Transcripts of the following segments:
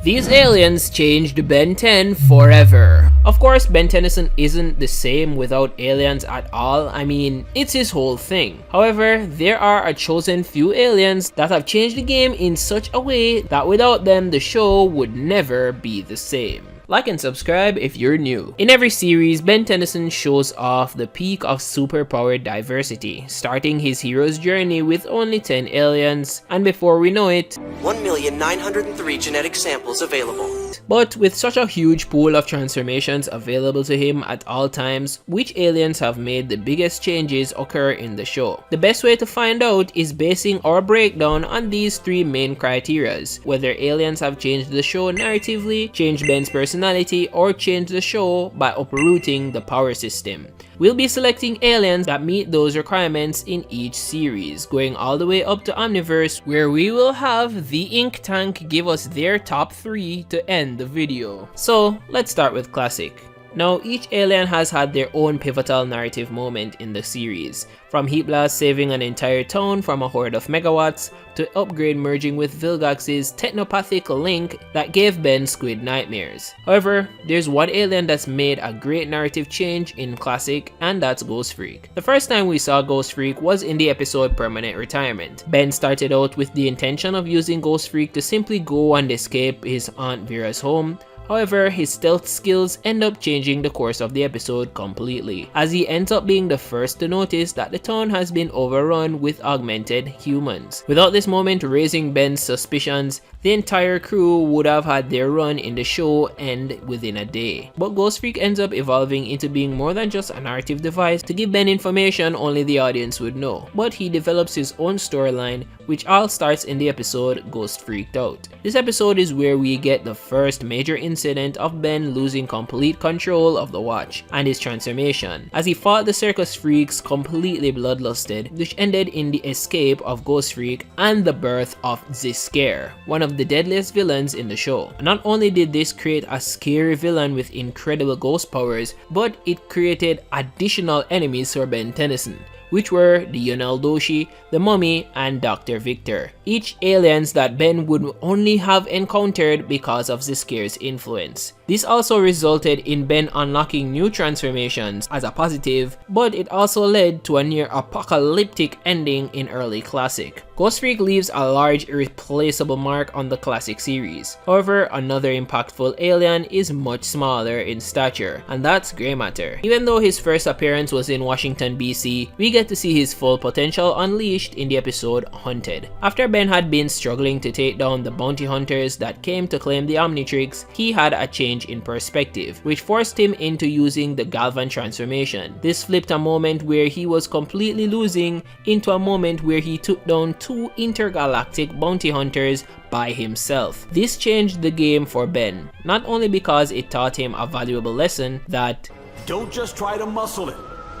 These aliens changed Ben 10 forever. Of course, Ben Tennyson isn't the same without aliens at all. I mean, it's his whole thing. However, there are a chosen few aliens that have changed the game in such a way that without them, the show would never be the same. Like and subscribe if you're new. In every series, Ben Tennyson shows off the peak of superpowered diversity, starting his hero's journey with only 10 aliens, and before we know it, 1,903 genetic samples available. But with such a huge pool of transformations available to him at all times, which aliens have made the biggest changes occur in the show? The best way to find out is basing our breakdown on these three main criterias: whether aliens have changed the show narratively, changed Ben's personality, or changed the show by uprooting the power system. We'll be selecting aliens that meet those requirements in each series, going all the way up to Omniverse, where we will have the Ink Tank give us their top 3 to end the video. So let's start with Classic. Now, each alien has had their own pivotal narrative moment in the series, from Heat Blast saving an entire town from a horde of megawatts, to Upgrade merging with Vilgax's technopathic link that gave Ben squid nightmares. However, there's one alien that's made a great narrative change in Classic, and that's Ghost Freak. The first time we saw Ghost Freak was in the episode Permanent Retirement. Ben started out with the intention of using Ghost Freak to simply go and escape his Aunt Vera's home. However, his stealth skills end up changing the course of the episode completely, as he ends up being the first to notice that the town has been overrun with augmented humans. Without this moment raising Ben's suspicions, the entire crew would have had their run in the show end within a day. But Ghost Freak ends up evolving into being more than just a narrative device to give Ben information only the audience would know, but he develops his own storyline, which all starts in the episode Ghost Freaked Out. This episode is where we get the first major incident of Ben losing complete control of the Watch and his transformation, as he fought the circus freaks completely bloodlusted, which ended in the escape of Ghost Freak and the birth of Zscair, one of the deadliest villains in the show. Not only did this create a scary villain with incredible ghost powers, but it created additional enemies for Ben Tennyson, which were the Yonel Doshi, the Mummy, and Dr. Victor, each aliens that Ben would only have encountered because of Zscair's influence. This also resulted in Ben unlocking new transformations as a positive, but it also led to a near apocalyptic ending in early Classic. Ghost Freak leaves a large irreplaceable mark on the Classic series. However, another impactful alien is much smaller in stature, and that's Grey Matter. Even though his first appearance was in Washington, BC, we get to see his full potential unleashed in the episode Hunted. After Ben had been struggling to take down the bounty hunters that came to claim the Omnitrix, he had a change in perspective, which forced him into using the Galvan transformation. This flipped a moment where he was completely losing into a moment where he took down 2 intergalactic bounty hunters by himself. This changed the game for Ben, not only because it taught him a valuable lesson that don't just try to muscle it.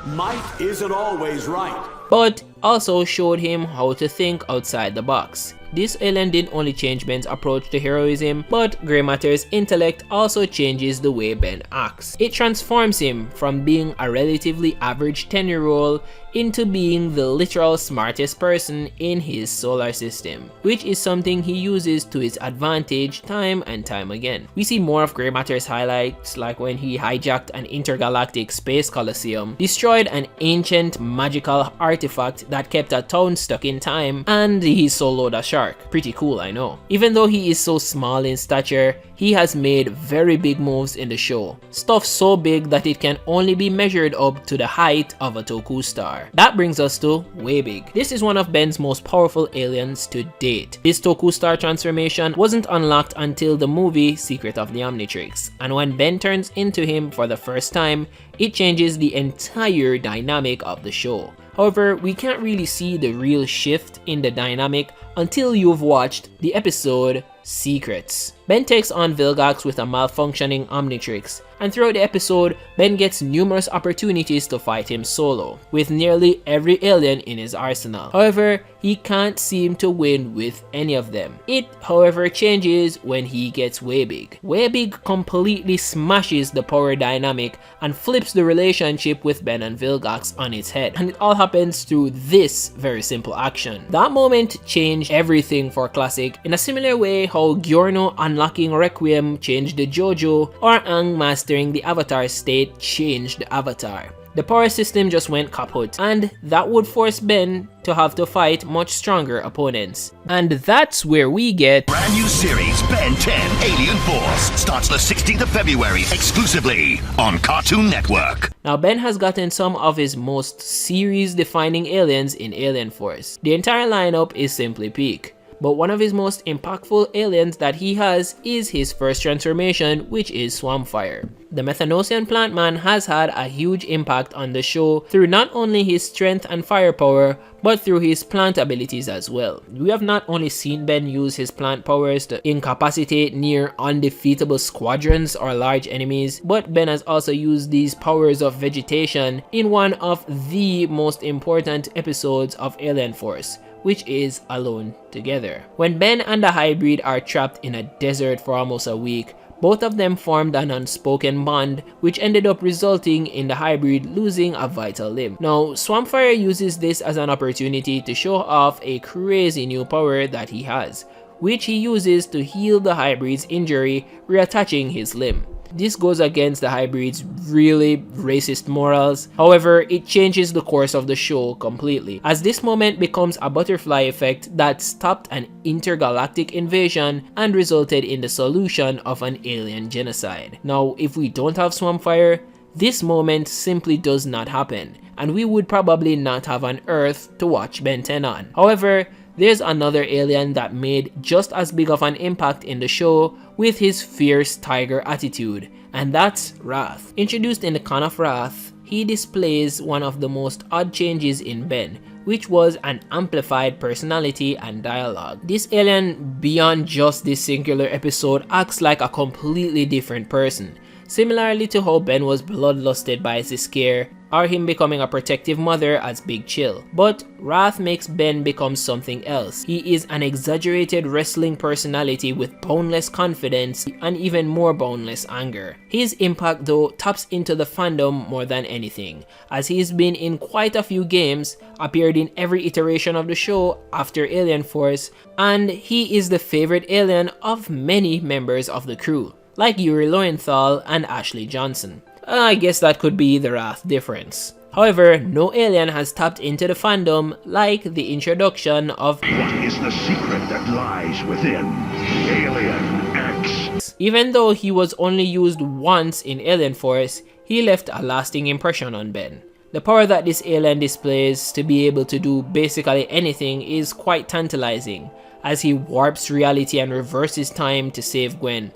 Might isn't always right, but also showed him how to think outside the box. This alien didn't only change Ben's approach to heroism, but Grey Matter's intellect also changes the way Ben acts. It transforms him from being a relatively average 10-year-old into being the literal smartest person in his solar system, which is something he uses to his advantage time and time again. We see more of Grey Matter's highlights, like when he hijacked an intergalactic space coliseum, destroyed an ancient magical artifact that kept a town stuck in time, and he soloed a shark. Pretty cool, I know. Even though he is so small in stature, he has made very big moves in the show. Stuff so big that it can only be measured up to the height of a Toku star. That brings us to Waybig. This is one of Ben's most powerful aliens to date. This Toku star transformation wasn't unlocked until the movie Secret of the Omnitrix, and when Ben turns into him for the first time, it changes the entire dynamic of the show. However, we can't really see the real shift in the dynamic until you've watched the episode Secrets. Ben takes on Vilgax with a malfunctioning Omnitrix, and throughout the episode, Ben gets numerous opportunities to fight him solo, with nearly every alien in his arsenal. However, he can't seem to win with any of them. It, however, changes when he gets Waybig. Waybig completely smashes the power dynamic and flips the relationship with Ben and Vilgax on its head, and it all happens through this very simple action. That moment changed everything for Classic in a similar way how Giorno unlocking Requiem changed the JoJo, or Aang mastering the Avatar state changed the Avatar. The power system just went kaput, and that would force Ben to have to fight much stronger opponents. And that's where we get brand new series Ben 10 Alien Force starts the 16th of February exclusively on Cartoon Network. Now Ben has gotten some of his most series defining aliens in Alien Force. The entire lineup is simply peak. But one of his most impactful aliens that he has is his first transformation, which is Swampfire. The Methanosian plant man has had a huge impact on the show through not only his strength and firepower, but through his plant abilities as well. We have not only seen Ben use his plant powers to incapacitate near undefeatable squadrons or large enemies, but Ben has also used these powers of vegetation in one of the most important episodes of Alien Force, which is Alone Together. When Ben and the hybrid are trapped in a desert for almost a week, both of them formed an unspoken bond, which ended up resulting in the hybrid losing a vital limb. Now, Swampfire uses this as an opportunity to show off a crazy new power that he has, which he uses to heal the hybrid's injury, reattaching his limb. This goes against the hybrid's really racist morals. However, it changes the course of the show completely, as this moment becomes a butterfly effect that stopped an intergalactic invasion and resulted in the solution of an alien genocide. Now, if we don't have Swampfire, this moment simply does not happen, and we would probably not have an Earth to watch Ben 10 on. However, there's another alien that made just as big of an impact in the show with his fierce tiger attitude, and that's Wrath. Introduced in the Con of Wrath, he displays one of the most odd changes in Ben, which was an amplified personality and dialogue. This alien, beyond just this singular episode, acts like a completely different person, similarly to how Ben was bloodlusted by Ziscare, or him becoming a protective mother as Big Chill. But Wrath makes Ben become something else. He is an exaggerated wrestling personality with boundless confidence and even more boundless anger. His impact though taps into the fandom more than anything, as he's been in quite a few games, appeared in every iteration of the show after Alien Force, and he is the favorite alien of many members of the crew, like Yuri Lowenthal and Ashley Johnson. I guess that could be the Wrath difference. However, no alien has tapped into the fandom like the introduction of What is the secret that lies within Alien X? Even though he was only used once in Alien Force, he left a lasting impression on Ben. The power that this alien displays to be able to do basically anything is quite tantalizing, as he warps reality and reverses time to save Gwen.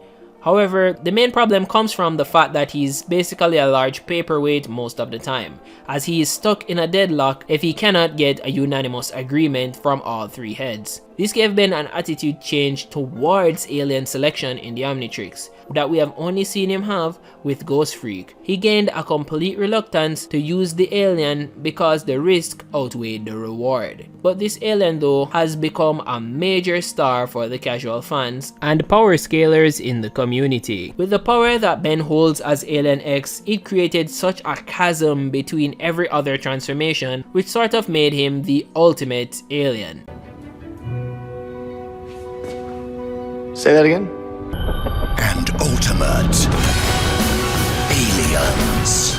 However, the main problem comes from the fact that he's basically a large paperweight most of the time, as he is stuck in a deadlock if he cannot get a unanimous agreement from all three heads. This gave Ben an attitude change towards alien selection in the Omnitrix that we have only seen him have with Ghost Freak. He gained a complete reluctance to use the alien because the risk outweighed the reward. But this alien though has become a major star for the casual fans and power scalers in the community. With the power that Ben holds as Alien X, it created such a chasm between every other transformation, which sort of made him the ultimate alien. Say that again? And ultimate aliens.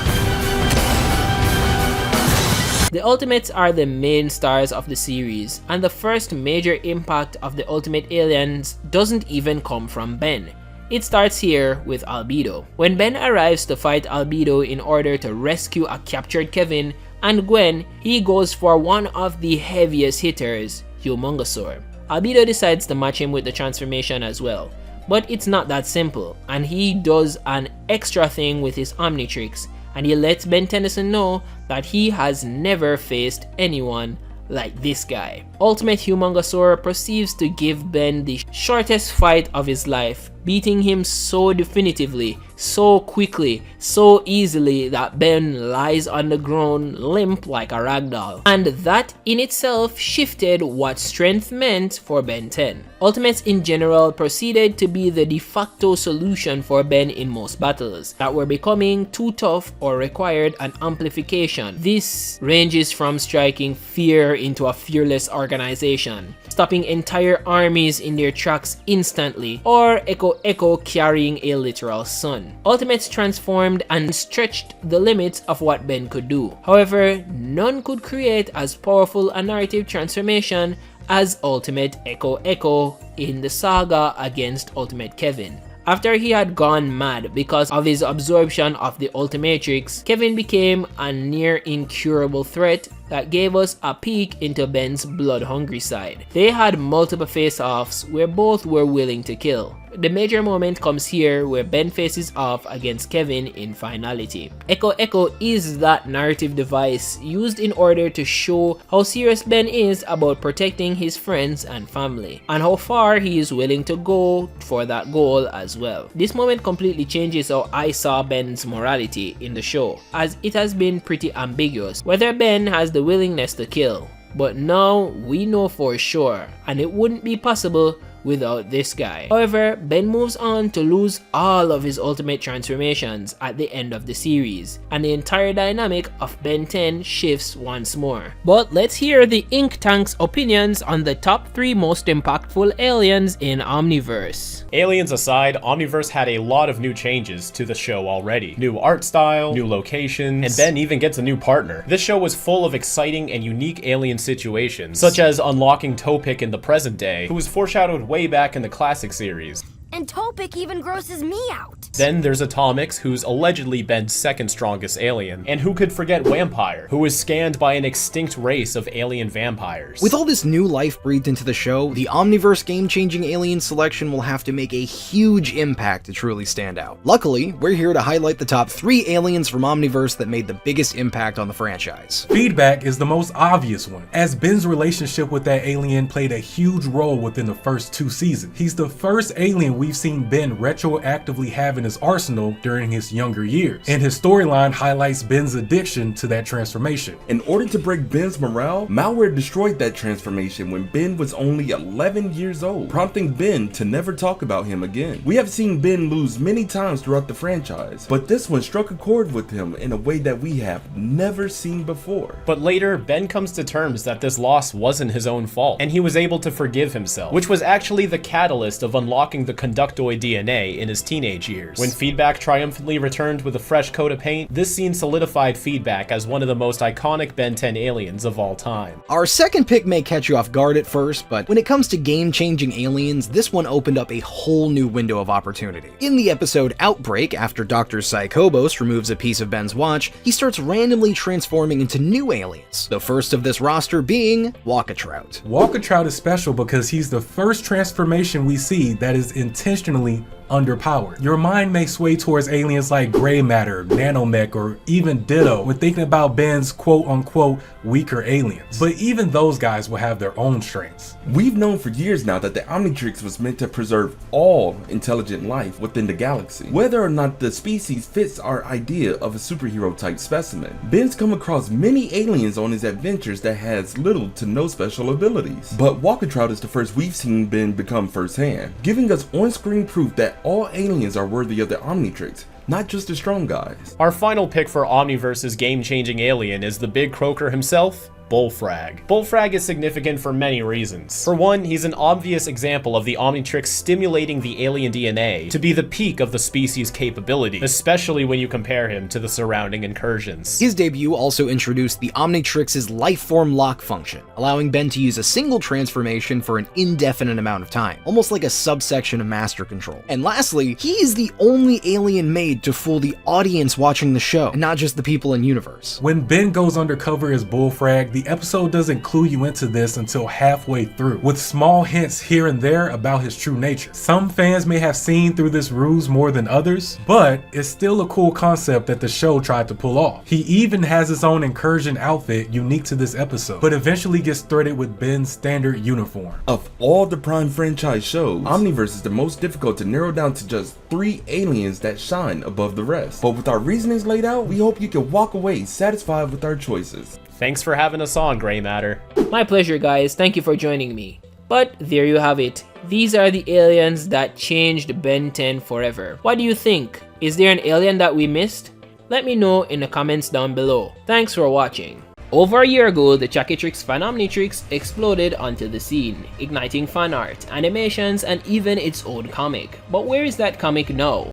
The Ultimates are the main stars of the series, and the first major impact of the Ultimate Aliens doesn't even come from Ben. It starts here with Albedo. When Ben arrives to fight Albedo in order to rescue a captured Kevin and Gwen, he goes for one of the heaviest hitters, Humongosaur. Albedo decides to match him with the transformation as well, but it's not that simple, and he does an extra thing with his Omnitrix, and he lets Ben Tennyson know that he has never faced anyone like this guy. Ultimate Humongosaur proceeds to give Ben the shortest fight of his life, beating him so definitively, so quickly, so easily that Ben lies on the ground limp like a ragdoll. And that in itself shifted what strength meant for Ben 10. Ultimates in general proceeded to be the de facto solution for Ben in most battles that were becoming too tough or required an amplification. This ranges from striking fear into a fearless organization, stopping entire armies in their tracks instantly, or Echo carrying a literal sun. Ultimates transformed and stretched the limits of what Ben could do. However, none could create as powerful a narrative transformation as Ultimate Echo in the saga against Ultimate Kevin. After he had gone mad because of his absorption of the Ultimatrix, Kevin became a near incurable threat that gave us a peek into Ben's blood-hungry side. They had multiple face-offs where both were willing to kill. The major moment comes here where Ben faces off against Kevin in finality. Echo is that narrative device used in order to show how serious Ben is about protecting his friends and family, and how far he is willing to go for that goal as well. This moment completely changes how I saw Ben's morality in the show, as it has been pretty ambiguous whether Ben has the willingness to kill, but now we know for sure, and it wouldn't be possible without this guy. However, Ben moves on to lose all of his ultimate transformations at the end of the series, and the entire dynamic of Ben 10 shifts once more. But let's hear the Ink Tank's opinions on the top 3 most impactful aliens in Omniverse. Aliens aside, Omniverse had a lot of new changes to the show already. New art style, new locations, and Ben even gets a new partner. This show was full of exciting and unique alien situations, such as unlocking Topik in the present day, who was foreshadowed way back in the classic series. And Topik even grosses me out. Then there's Atomics, who's allegedly Ben's second strongest alien. And who could forget Vampire, who was scanned by an extinct race of alien vampires. With all this new life breathed into the show, the Omniverse game-changing alien selection will have to make a huge impact to truly stand out. Luckily, we're here to highlight the top 3 aliens from Omniverse that made the biggest impact on the franchise. Feedback is the most obvious one, as Ben's relationship with that alien played a huge role within the first 2 seasons. He's the first alien we've seen Ben retroactively have in his arsenal during his younger years, and his storyline highlights Ben's addiction to that transformation. In order to break Ben's morale, malware destroyed that transformation when Ben was only 11 years old, prompting Ben to never talk about him again. We have seen Ben lose many times throughout the franchise, but this one struck a chord with him in a way that we have never seen before. But later, Ben comes to terms that this loss wasn't his own fault, and he was able to forgive himself, which was actually the catalyst of unlocking the Conductoid DNA in his teenage years. When Feedback triumphantly returned with a fresh coat of paint, this scene solidified Feedback as one of the most iconic Ben 10 aliens of all time. Our second pick may catch you off guard at first, but when it comes to game-changing aliens, this one opened up a whole new window of opportunity. In the episode Outbreak, after Dr. Psychobos removes a piece of Ben's watch, he starts randomly transforming into new aliens, the first of this roster being Walkatrout. Walkatrout is special because he's the first transformation we see that is intentionally underpowered. Your mind may sway towards aliens like Gray Matter, Nanomech, or even Ditto when thinking about Ben's quote-unquote weaker aliens. But even those guys will have their own strengths. We've known for years now that the Omnitrix was meant to preserve all intelligent life within the galaxy, whether or not the species fits our idea of a superhero-type specimen. Ben's come across many aliens on his adventures that has little to no special abilities. But Walkatrout is the first we've seen Ben become firsthand, giving us on-screen proof that all aliens are worthy of the Omnitrix, not just the strong guys. Our final pick for Omniverse's game-changing alien is the Big Croaker himself, Bullfrag. Bullfrag is significant for many reasons. For one, he's an obvious example of the Omnitrix stimulating the alien DNA to be the peak of the species' capability, especially when you compare him to the surrounding incursions. His debut also introduced the Omnitrix's lifeform lock function, allowing Ben to use a single transformation for an indefinite amount of time, almost like a subsection of Master Control. And lastly, he is the only alien made to fool the audience watching the show, and not just the people in universe. When Ben goes undercover as Bullfrag, the episode doesn't clue you into this until halfway through, with small hints here and there about his true nature. Some fans may have seen through this ruse more than others, but it's still a cool concept that the show tried to pull off. He even has his own incursion outfit unique to this episode, but eventually gets threaded with Ben's standard uniform. Of all the Prime franchise shows, Omniverse is the most difficult to narrow down to just 3 aliens that shine above the rest. But with our reasonings laid out, we hope you can walk away satisfied with our choices. Thanks for having us on, Grey Matter. My pleasure, guys. Thank you for joining me. But there you have it. These are the aliens that changed Ben 10 forever. What do you think? Is there an alien that we missed? Let me know in the comments down below. Thanks for watching. Over a year ago, the Chuckytrix fan Omnitrix exploded onto the scene, igniting fan art, animations, and even its own comic. But where is that comic now?